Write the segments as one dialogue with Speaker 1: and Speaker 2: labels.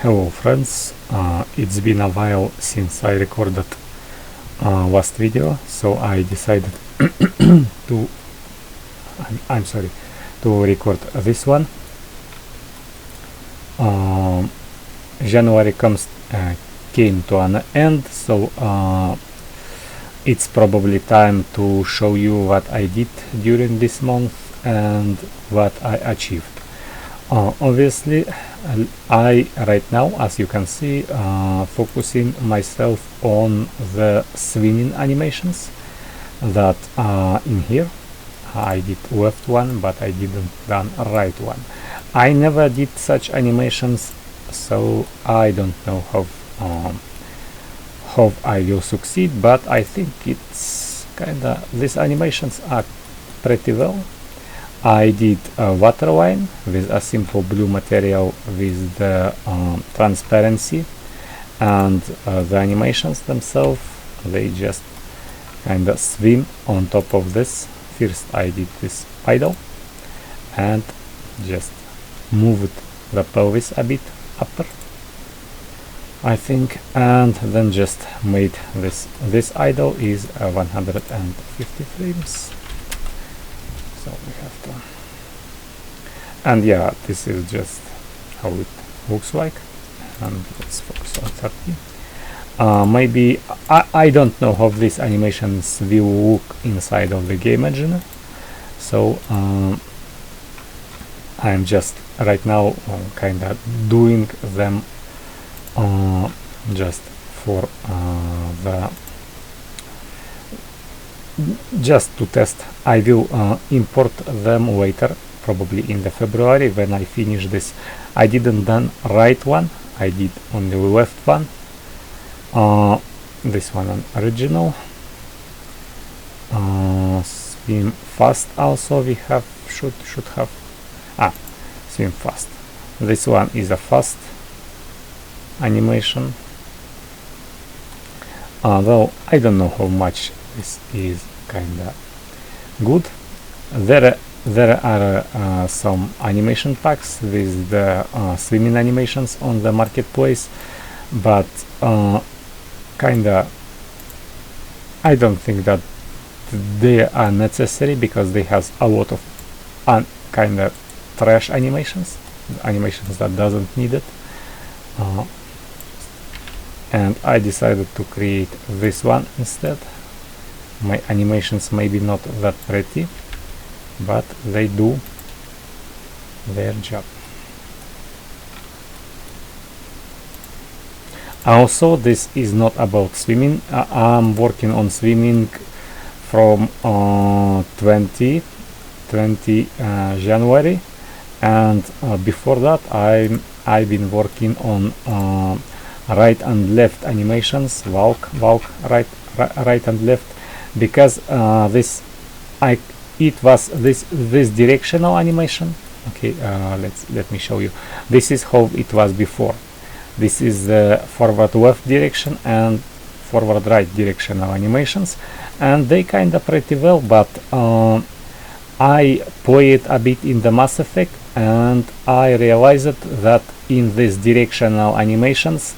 Speaker 1: Hello friends, it's been a while since I recorded last video, so I decided to I'm sorry to record this one. January came to an end, so it's probably time to show you what I did during this month and what I achieved. Obviously, I right now, as you can see, focusing myself on the swimming animations that are in here. I did left one, but I didn't done right one. I never did such animations, so I don't know how I will succeed, but I think it's kinda, these animations are pretty well. I did a water line with a simple blue material with the transparency, and the animations themselves, they just kind of swim on top of this. First I did this idle and just moved the pelvis a bit upper, I think, and then just made this idle is 150 frames. So we have to, and yeah, this is just how it looks like, and let's focus on 30. Maybe I don't know how these animations will look inside of the game engine, so I'm just right now kind of doing them just for just to test. I will import them later, probably in the February when I finish this. I didn't done right one, I did only left one. This one an original. Swim fast also we have, should have swim fast. This one is a fast animation, though I don't know how much this is kinda good. There are some animation packs with the swimming animations on the marketplace, but kinda I don't think that they are necessary, because they have a lot of kinda trash animations that doesn't need it. And I decided to create this one instead. My animations may be not that pretty, but they do their job. Also, this is not about swimming. I'm working on swimming from 20 January, and before that I've been working on right and left animations, walk right and left, because it was this directional animation. Okay, let me show you. This is how it was before. This is the forward left direction and forward right directional animations, and they kind of pretty well, but I played a bit in the Mass Effect, and I realized that in these directional animations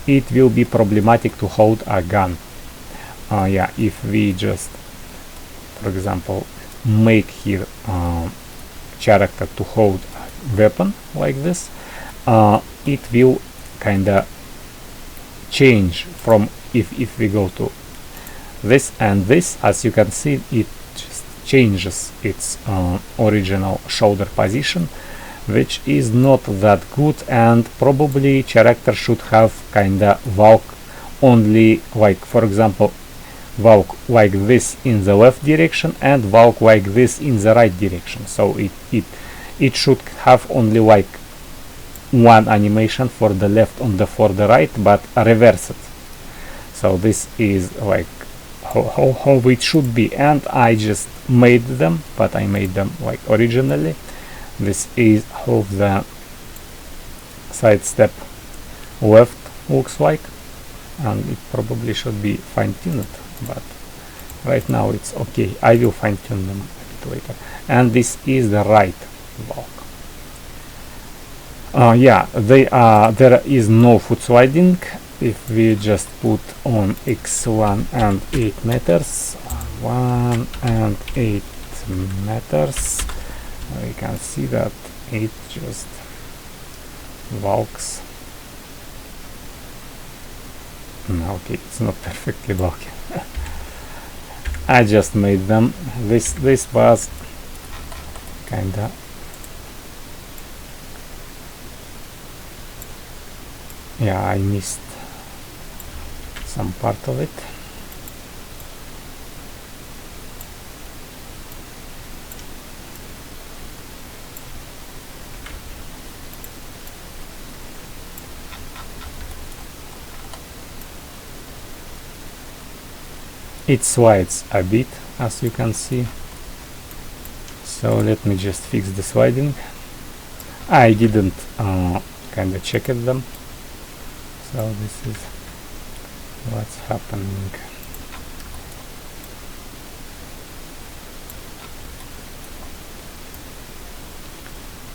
Speaker 1: it will be problematic to hold a gun. Yeah, if we just, for example, make here character to hold a weapon like this, it will kinda change from if we go to this and this. As you can see, it just changes its original shoulder position, which is not that good, and probably character should have kinda walk only, like for example walk like this in the left direction and walk like this in the right direction. So it should have only like one animation for the left and for the right, but reverse it. So this is like how it should be, and I just made them, but I made them like originally. This is how the sidestep left looks like, and it probably should be fine-tuned, but right now it's okay. I will fine-tune them a bit later. And this is the right walk. Yeah, they are. There is no foot sliding. If we just put on x1 and 8 meters, 1 and 8 meters, we can see that it just walks. Okay, it's not perfectly walking. I just made them. This was kinda I missed some part of it. It slides a bit, as you can see, so let me just fix the sliding. I didn't kinda check at them, so this is what's happening.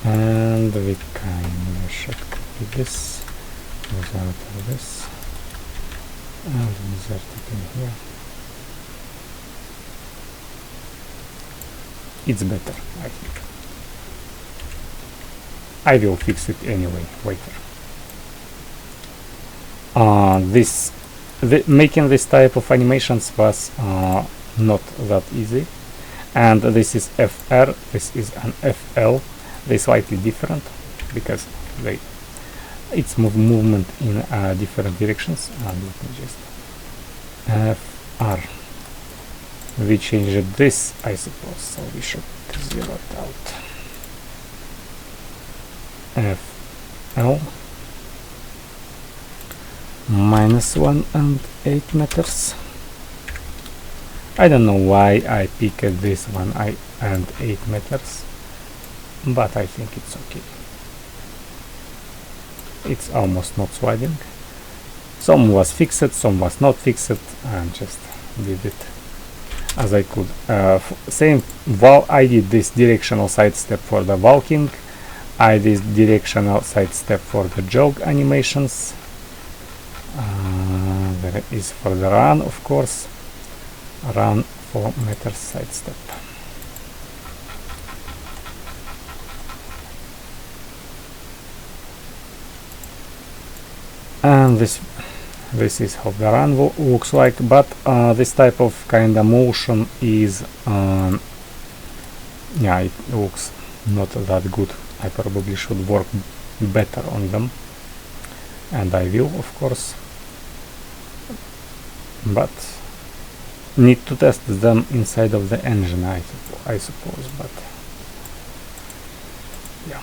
Speaker 1: And we kinda should copy this without this and insert it in here. It's better, I think. I will fix it anyway later. Making this type of animations was not that easy, and this is FR, this is an FL. They're slightly different because it's movement in different directions. And let me just FR. We changed this, I suppose, so we should zero it out. FL -1 and 8 meters. I don't know why I picked this one and 8 meters, but I think it's okay. It's almost not sliding. Some was fixed, some was not fixed, and just did it as I could. I did this directional side step for the walking. I did directional side step for the jog animations. There is for the run, of course. Run 4 meters side step. And this is how the run looks like, but this type of kind of motion is it looks not that good. I probably should work better on them, and I will, of course, but need to test them inside of the engine, I suppose, but yeah.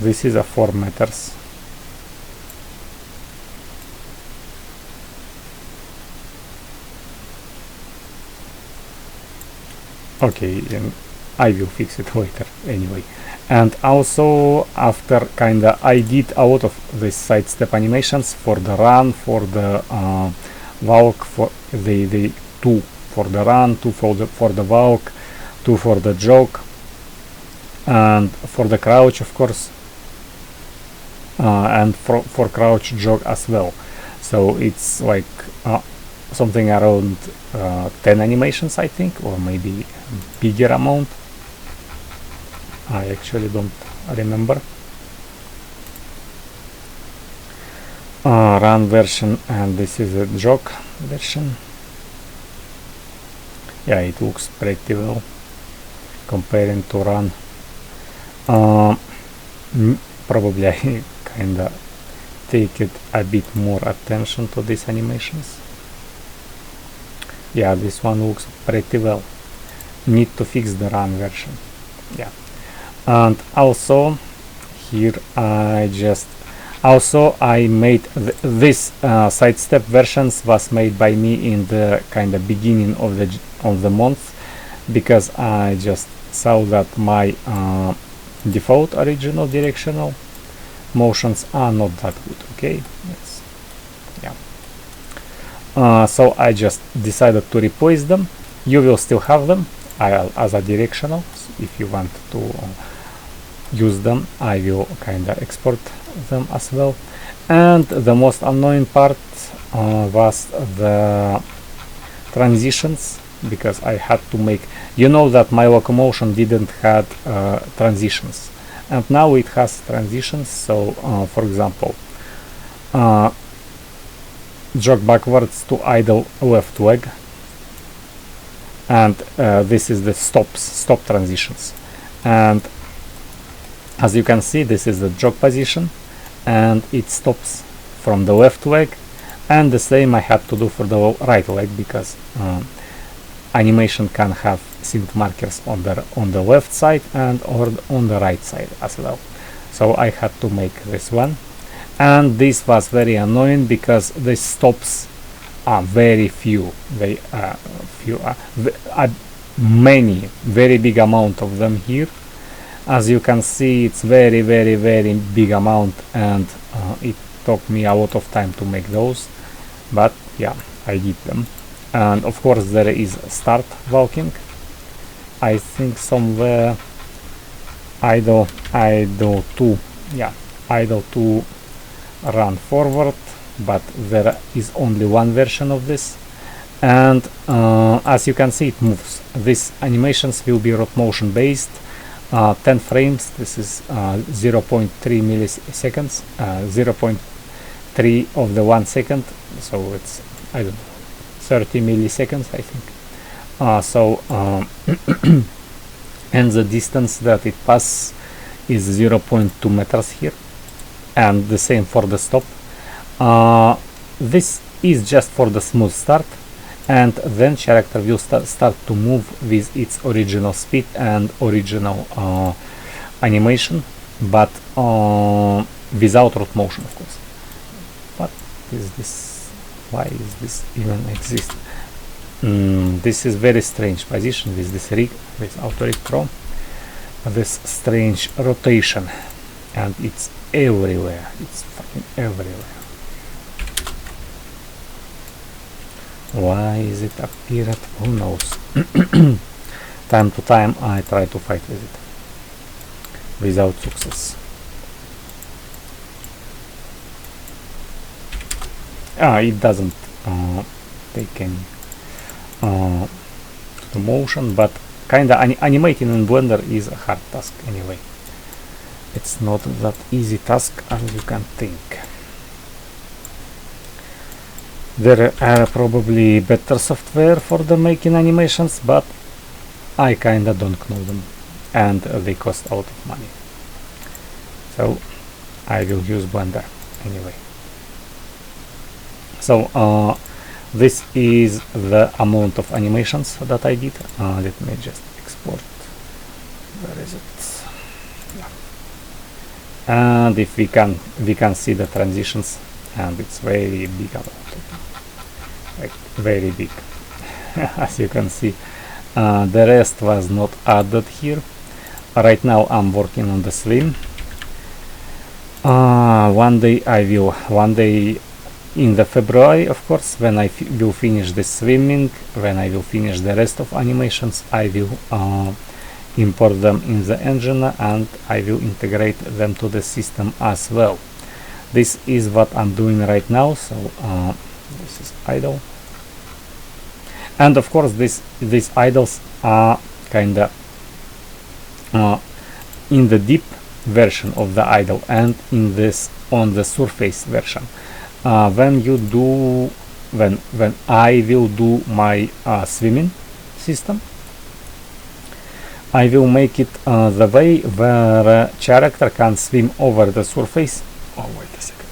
Speaker 1: This is a 4 meters. Okay, and I will fix it later anyway. And also, after kinda I did a lot of these side step animations for the run, for the walk, for the 2 for the run, 2 for the walk, 2 for the jog, and for the crouch, of course, and for crouch jog as well. So it's like something around 10 animations, I think, or maybe bigger amount. I actually don't remember. Run version, and this is a jog version. Yeah, it looks pretty well comparing to run. Probably I kinda take it a bit more attention to these animations. Yeah, this one looks pretty well. Need to fix the run version. Yeah. And also here I made this side step versions was made by me in the kind of beginning of the month, because I just saw that my default original directional motions are not that good. Okay, yes. Yeah. So I just decided to replace them. You will still have them as a directional if you want to use them. I will kinda export them as well. And the most annoying part was the transitions, because I had to make, you know that my locomotion didn't had transitions, and now it has transitions. So for example, jog backwards to idle left leg, and this is the stop transitions, and as you can see, this is the jog position and it stops from the left leg, and the same I had to do for the right leg, because animation can have sync markers on the left side and or on the right side as well. So I had to make this one, and this was very annoying because the stops are very few. They many, very big amount of them here. As you can see, it's very big amount, and it took me a lot of time to make those, but yeah, I did them. And of course there is start walking. I think somewhere idle to, yeah, idle to run forward, but there is only one version of this. And as you can see, it moves. These animations will be rot motion based, 10 frames. This is 0.3 milliseconds, 0.3 of the 1 second, so it's, I don't know, 30 milliseconds I think. And the distance that it passes is 0.2 meters here, and the same for the stop. This is just for the smooth start, and then character will start to move with its original speed and original animation, but without rot motion, of course. What is this? Why is this even exist? This is very strange position with this rig, with Autorig Pro. This strange rotation, and it's everywhere. It's fucking everywhere. Why is it appeared? Who knows? Time to time I try to fight with it without success. It doesn't take any the motion, but kinda animating in Blender is a hard task anyway. It's not that easy task as you can think. There are probably better software for the making animations, but I kinda don't know them, and they cost a lot of money. So I will use Blender anyway. So this is the amount of animations that I did. Let me just export. Where is it? Yeah. And if we can see the transitions, and it's very big amount, like very big. As you can see, the rest was not added here. Right now I'm working on the swim. One day in the February, of course, when I will finish the swimming, when I will finish the rest of animations, I will import them in the engine, and I will integrate them to the system as well. This is what I'm doing right now. So this is idle, and of course these idles are kinda in the deep version of the idle, and in this on the surface version. When I will do my swimming system, I will make it the way where a character can swim over the surface. Oh, wait a second.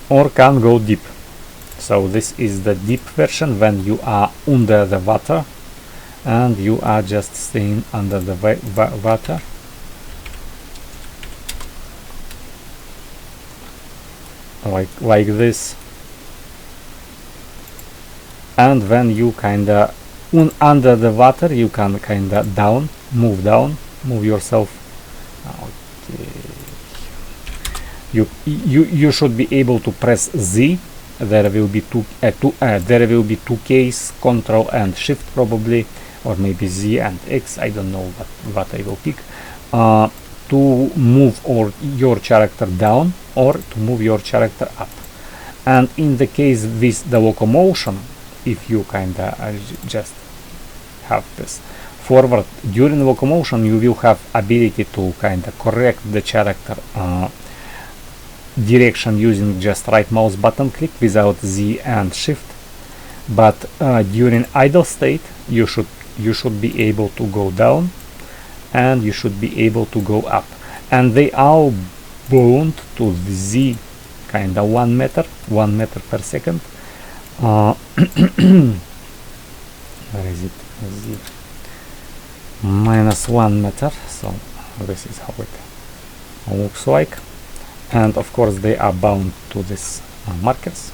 Speaker 1: Or can go deep. So this is the deep version, when you are under the water and you are just staying under the water. Like this. And when you kinda under the water, you can kinda move yourself. Okay. You should be able to press Z. There will be two keys, Control and Shift probably, or maybe Z and X, I don't know what I will pick, to move your character down or to move your character up. And in the case with the locomotion, if you kinda just have this forward, during locomotion you will have ability to kinda correct the character direction using just right mouse button click without Z and Shift. But during idle state you should be able to go down and you should be able to go up, and they are bound to the Z kinda 1 meter per second. Where is it? Z -1 meter, so this is how it looks like. And of course they are bound to this markers.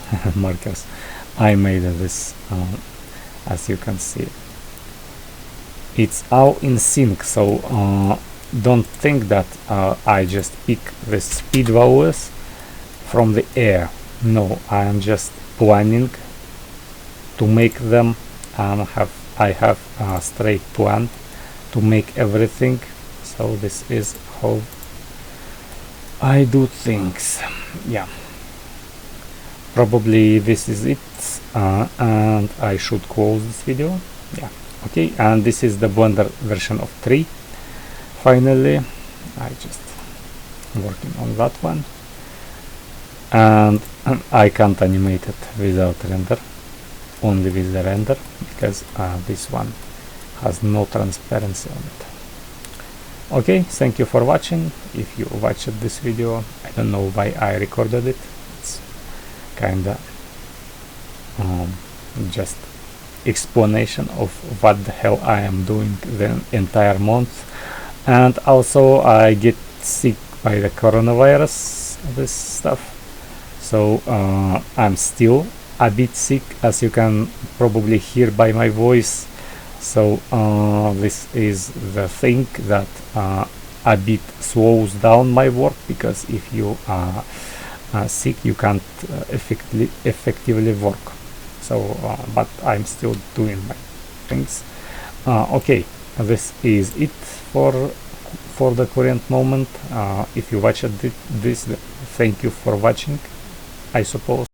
Speaker 1: I made this, as you can see, it's all in sync, so don't think that I just pick the speed values from the air. No, I am just planning to make them, I have a straight plan to make everything. So this is how I do things. Yeah, probably this is it, and I should close this video. Yeah, okay, and this is the Blender version of 3. Finally, I just working on that one, and I can't animate it without render, only with the render, because this one has no transparency on it. Okay, thank you for watching. If you watched this video, I don't know why I recorded it. It's kinda just explanation of what the hell I am doing the entire month. And also I get sick by the coronavirus, this stuff, so I'm still a bit sick, as you can probably hear by my voice. So this is the thing that a bit slows down my work, because if you are sick you can't effectively work. So but I'm still doing my things. Okay, this is it for the current moment. If you watched this, thank you for watching, I suppose.